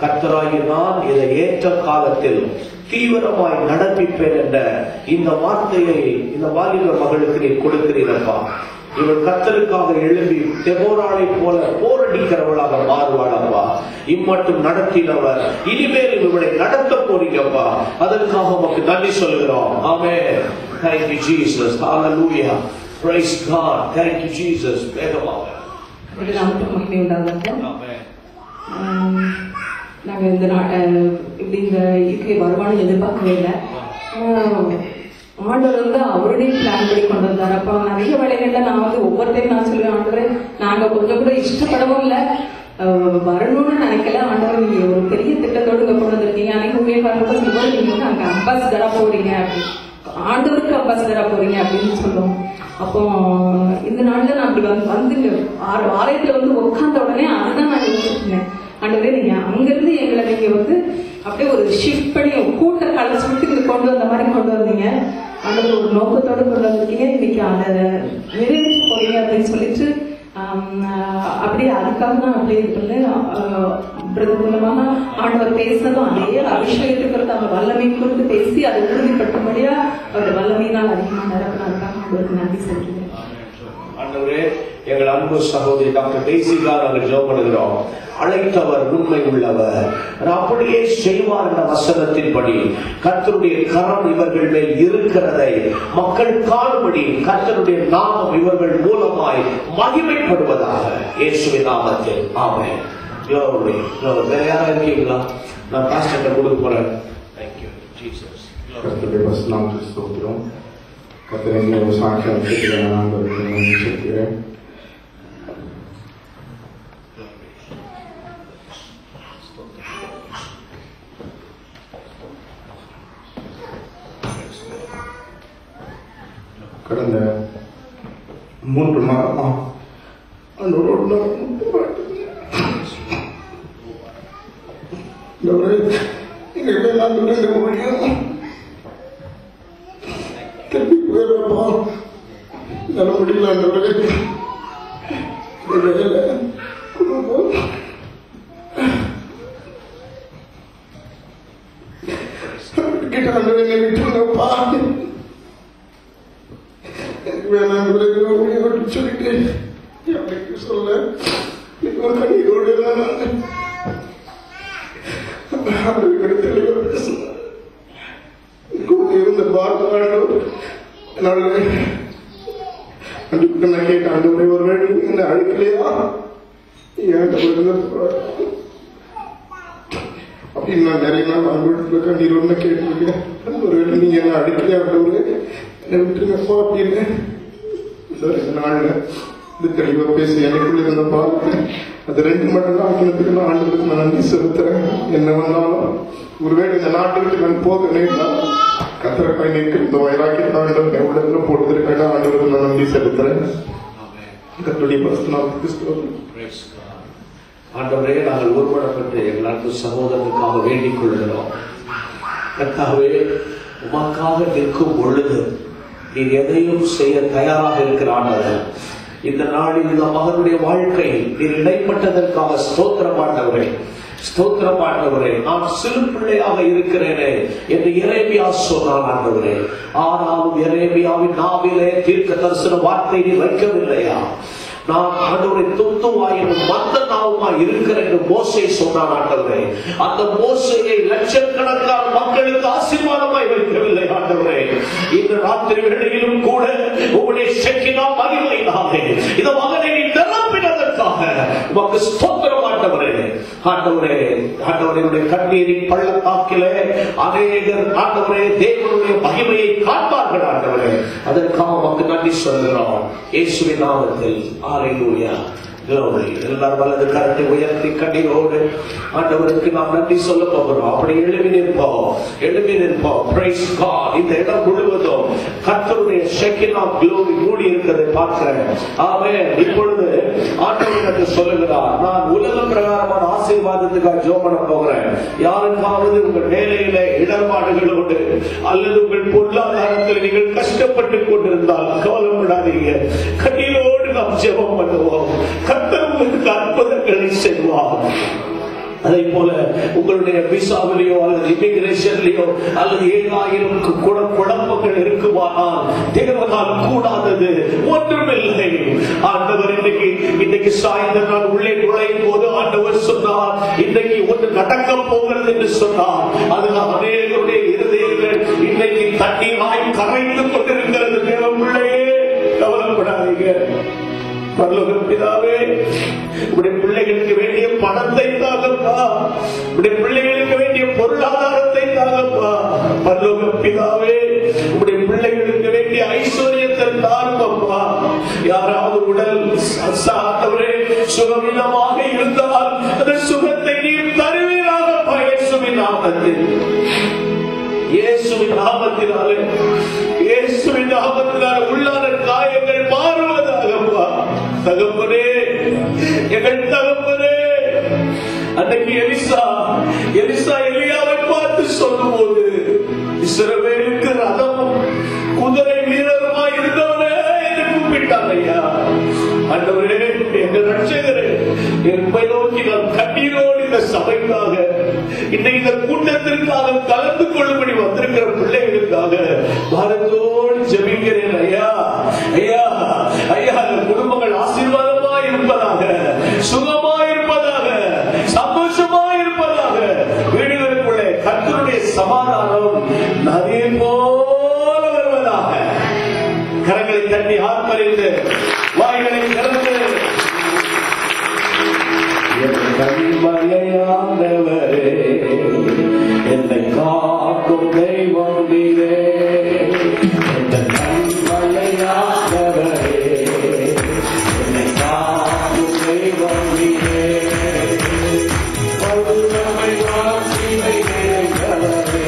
கர்த்தராகிய நான் இதை ஏற்ற காலத்தில் தீவிரமாய் நடப்பிப்பேன் என்ற இந்த வார்த்தையை இந்த வாலிப மகளுக்கு நீ கொடுக்கிறீரப்பா. இவள் கர்த்தருக்காக எழும்பி தெபோராளை போல போரடிக்கிறவளாக மாறுவாளப்பா. இம்மட்டும் நடத்தினவர் இனிமேல் இவளை நடத்த போறீங்கப்பா. அதற்காக உமக்கு நன்றி சொல்கிறோம். ஆமென். Thank you Jesus. Hallelujah. Praise God. Thank you Jesus. வேகமாக மகிமை உண்டாவதாக. ஆமென். நாங்கள் இந்த இப்படி இந்த இதுக்கு வருமானம் எதிர்பார்க்கவே இல்லை. ஆண்டவர் வந்து அவருடைய பிளான் படி கொண்டு வந்தார். அப்போ நிறைய வேலைகள்ல நான் வந்து ஒவ்வொருத்தையும் நான் சொல்லுவேன், ஆண்டவரே நாங்கள் கொஞ்சம் கூட இஷ்டப்படவும் இல்லை, வரணும்னு நினைக்கல. ஆண்டவர் நீங்க ஒரு பெரிய திட்டத்தோடு கொண்டு வந்திருக்கீங்க. அன்னைக்கு உண்மையை பார்க்கும்போது சொல்லுவோம், நீங்க வந்து அங்கே அம்பாசிடரா போறீங்க, ஆண்டவருக்கு அம்பாசிடரா போறீங்க அப்படின்னு சொல்லுவோம். அப்போ இந்த நாள்ல நான் அப்படி வந்து ஆலயத்துல வந்து உட்கார்ந்த உடனே அதுதான் நான் யோசிச்சிருந்தேன், ஆண்டவரே நீங்க அங்கிருந்து எங்களை நீங்க வந்து அப்படியே ஒரு ஷிஃப்ட் பண்ணி கூட்ட கலச்சுட்டு கொண்டு வந்த மாதிரி கொண்டு வந்தீங்க. ஆண்டவர் ஒரு நோக்கத்தோடு கொண்டு வந்திருக்கீங்க. இன்னைக்கு அதை நிறைவேற்ற போறீங்க அப்படின்னு சொல்லிட்டு அப்படியே அதுக்காக தான் அப்படியே பிரதர் மூலமாக ஆண்டவர் பேசுறதும் அதே அபிஷேகத்துக்கு அந்த வல்லமை குறித்து பேசி அதை உறுதிப்படுத்தும்படியா அவருடைய வல்லமையினால் அதிகமாக நிரப்பினதுக்காக ஆண்டவருக்கு நன்றி சொல்கிறேன். ஆண்டவரே, எங்கள் அன்பு சகோதரி டாக்டர் டெய்சிகா நாங்கள் ஜெபம் பண்ணுகிறோம். அழைத்தவர் உண்மை உள்ளவர், அப்படியே செய்வார் என்ற வசனத்தின்படி கர்த்தருடைய கரம் இவர்கள் மேல் இருக்கிறதை மக்கள் காணும்படி கர்த்தருடைய நாமம் இவர்கள் மூலமாய் மகிமைப்படுவதாக இயேசுவின் நாமத்தில். ஆமென். glory. வேற யாரா இருக்கீங்களா? நான் பாஸ்டர்ட்ட கொடுக்க போறேன். Thank you Jesus. கர்த்தருடைய வசனத்தை ஸ்தோத்திரம். கர்த்தரின் ஒரு சாட்சியம் கேட்கிறேன். நான் உங்களுக்கு சொல்கிறேன். கடந்த 3 மாதமா அந்த ரோட்ல முடியும் திருப்பி போயிடப்பா நல்ல முடியல. அந்த வேலை குடும்பம் கிட்ட அந்த வேலை விட்டுப்பா வேணாம் சொல்லிட்டு அப்படி சொல்ல ஒரு கண்ணீரோடு தெளிவாக பேசினேன். இருந்த பார்த்து நான் கேட்டேன், ஆண்டவரே ஒருவேளை இந்த அழுக்கலையா அப்படின்னு நான் நிறைய நாள் ஆண்டவரத்துல கண்ணீரோடு கேட்டிருக்கேன். ஒருவேளை நீங்க என்ன அடிக்கலையா ஆண்டவரே என்ன விட்டுருங்கப்பா அப்படின்னு இந்த நாள்ல இது தெளிவா பேசி எனக்குள்ள இருந்த பார்த்து அது 2 மடங்கு ஆக்கினதுக்கு நான் ஆண்டவருக்கு நான் நன்றி செலுத்துறேன். என்ன வந்தாலும் ஒருவேளை இந்த நாட்டுக்கு நான் போக நேர்ந்தா கத்திர பயணிக்கு இந்த வைராக்கியத்தை ஆண்டவர் எவ்வளவு போட்டதற்காக ஆண்டவருக்கு நான் நன்றி செலுத்துறேன். கர்த்தருடைய ஆண்டவரே, நாங்கள் ஒருபடப்பட்டு எங்கள் அன்பு சகோதரனுக்காக வேண்டிக் கொள்கிறோம். கர்த்தாவே, உமக்காக நிற்கும் பொழுது நீர் எதையும் செய்ய தயாராக இருக்கிறார்கள். இந்த நாளில் இந்த மகனுடைய வாழ்க்கை நீர் இடைப்பட்டதற்காக ஸ்தோத்திரமாட்டவரே, ஸ்தோத்திரமாட்டவரே. நான் சிறு பிள்ளையாக இருக்கிறேனே என்று எரேமியா சொன்னான் ஆண்டவரே. ஆனாலும் எரேமியாவின் நாவிலே தீர்க்க தரிசன வார்த்தை நீ வைக்கவில்லையா? நான் ஆண்டவரை துத்துவாயும் மந்த நாவுமா இருக்கிற என்று மோசே சொன்னான் ஆண்டவரே. அந்த மோசையை லட்சக்கணக்கான மக்களுக்கு ஆசீர்வாதமாய் வைக்கவில்லை ஆண்டவரே. இந்த ராத்திரி வேளையிலும் கூட உங்களுடைய செக்கினா மகிமையினாலே இந்த மகனை நிரப்பினதற்காக உமக்கு ஸ்தோத்திரம் ஆண்டவரே. ஆண்டவரே, ஆண்டவருடைய கண்ணீரின் பள்ளத்தாக்கிலே அநேகர் ஆண்டவரே தேவனுடைய மகிமையை காண்பார்கள் ஆண்டவரே. அதற்காக உமக்கு நன்றி சொல்கிறோம் இயேசுவின் நாமத்தில். ஹல்லேலூயா. எல்லாரும் வலது கரத்தை உயர்த்தி கண்ணீரோடு ஆண்டவருக்கு நாம் நன்றி சொல்ல போகிறோம். அப்படி எழுப்பி நிற்போம், எழுப்பி நிற்போம். Praise God. இந்த இடம் முழுவதும் கர்த்தருடைய ஷெக்கினா க்ளோரி மூடி இருக்கிறதை பார்க்கிறேன். ஆமென். இப்பொழுது ஆண்டவர் எனக்கு சொல்லுகிறார், நான் உலக பிரகாரமான ஆசீர்வாதத்துக்காக ஜெபம் பண்ண போகிறேன். யாருக்காவது உங்கள் வேலையில இடர்பாடுகள் உண்டு அல்லது உங்கள் பொருளாதாரத்தில் நீங்கள் கஷ்டப்பட்டு கொண்டிருந்தால் கவலைப்படாதீங்க. கண்ணீரோடு நாம் ஜெபம் பண்ணுவோம். கர்த்தர் உங்களுக்கு அற்புதங்களை செய்வார். அதை போல உங்களுடைய விசாவிலேயோ அல்லது இமிகிரேஷன்லயோ அல்லது 7000 குழப்பங்கள் இருக்குமானால் தேவனால் கூடாதது ஒன்றுமில்லை. ஆண்டவர் இன்னைக்கு சாய்ந்த நாள் உள்ளே நுழையும் போது ஆண்டவர் சொன்னார், இன்னைக்கு ஒன்று நடக்க போகிறது என்று சொன்னார். அதனால் அநேகருடைய இருதயங்கள் இன்னைக்கு தண்ணீராய் கரைந்து கொண்டிருக்கிறது. தேவப்பிள்ளையே, கவலைப்படாதீங்க. பரலோக பிதாவே, உடைய பிள்ளைகளுக்கு வேண்டிய பணத்தை தாங்கப்பா, உடைய பிள்ளைகளுக்கு வேண்டிய பொருளாதாரத்தை தாங்கப்பா. பரலோக பிதாவே, உடைய பிள்ளைகளுக்கு வேண்டிய ஐஸ்வர்யத்தை தாங்கப்பா. யாராவது உடல் சாத்தவரே சுகவீனமாக இருந்தால் அந்த சுகத்தை நீர் தருவீராக இயேசுவின் நாமத்தில். இயேசுவின் நாமத்தினாலே, இயேசுவின் நாமத்தினாலே உள்ளான காயங்கள் மாறுவதாகப்பா. தகப்பனே, எங்கள் தகப்பனே, அன்னைக்கு எலிசா எலியாவை பார்த்து சொல்லும் போது, இஸ்ரவேலுக்கு ரதமும் குதிரை வீரருமாய் இருந்தவரே என்று கூப்பிட்டார். ஐயா ஆண்டவரே, எங்கள் ரட்சகரே, என்னை நோக்கி நான் கண்ணீரோடு இந்த சபைக்காக, இன்னைக்கு இந்த கூட்டத்திற்காக கலந்து கொள்ளும்படி வந்திருக்கிற பிள்ளைகளுக்காக பாரத்தோடு ஜெபிக்கிறேன். ஐயா ஐயா ஐயா, அந்த குடும்பங்கள் ஆசீர்வாதமாய் இருப்பதாக, சுகமாய் இருப்பதாக, சந்தோஷமாய் இருப்பதாக, வீடுகளுக்குள்ளே கர்த்தருடைய சமாதானம் நதி போல வருவதாக. கரங்களை தட்டி ஆத்மறிந்து வாய்களை திறந்து, கண்மலையானவரே, என்னை காக்கும் தெய்வம் நீரே. கண்மலையானவரே, என்னை காக்கும் தெய்வம் நீரே. பருவமை வாசிமை நிறைந்தவரே,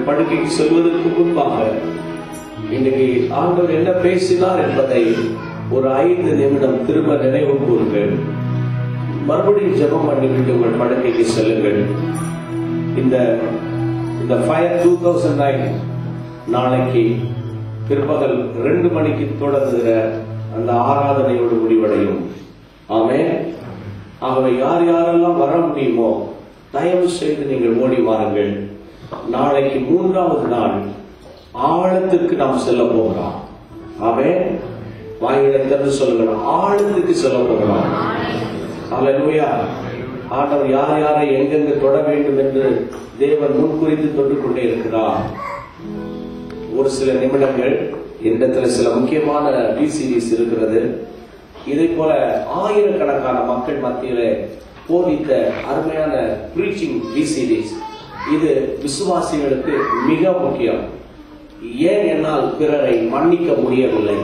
படுக்கைக்கு செல்வதற்கு முன்பாக இன்னைக்கு ஆண்டவர் என்ன பேசினார் என்பதை ஒரு 5 நிமிடம் திரும்ப நினைவு கூறுங்கள். மறுபடியும் ஜெபம் பண்ணிவிட்டு உங்கள் படுக்கைக்கு செல்லுங்கள். இந்த ஃபயர் 2009 நாளைக்கு பிற்பகல் 2 மணிக்கு தொடங்குகிற அந்த ஆராதனையோடு முடிவடையும். ஆமென். ஆகவே யார் யாரெல்லாம் வர முடியுமோ தயவு செய்து நீங்கள் ஓடி வாருங்கள். நாளைக்கு 3வது நாள் ஆழத்துக்கு நாம் செல்ல போகிறோம். ஆமென். வாய்களை திறந்து சொல்லுங்க, ஆழத்துக்கு செல்ல போகிறோம். அல்லேலூயா. ஆண்டவர் யார் யாரை எங்கெங்கு தொட வேண்டும் என்று தேவன் முன்குறித்து தொட்டு கொண்டே இருக்கிறார். ஒரு சில நிமிடங்கள் இடத்துல சில முக்கியமான டிசிடிஸ் இருக்கிறது. இதை போல ஆயிரக்கணக்கான மக்கள் மத்தியிலே போதித்த அருமையான பிரீச்சிங் டிசிடிஸ். இது விசுவாசிகளுக்கு மிக முக்கியம். ஏன் என்னால் பிறரை மன்னிக்க முடியவில்லை,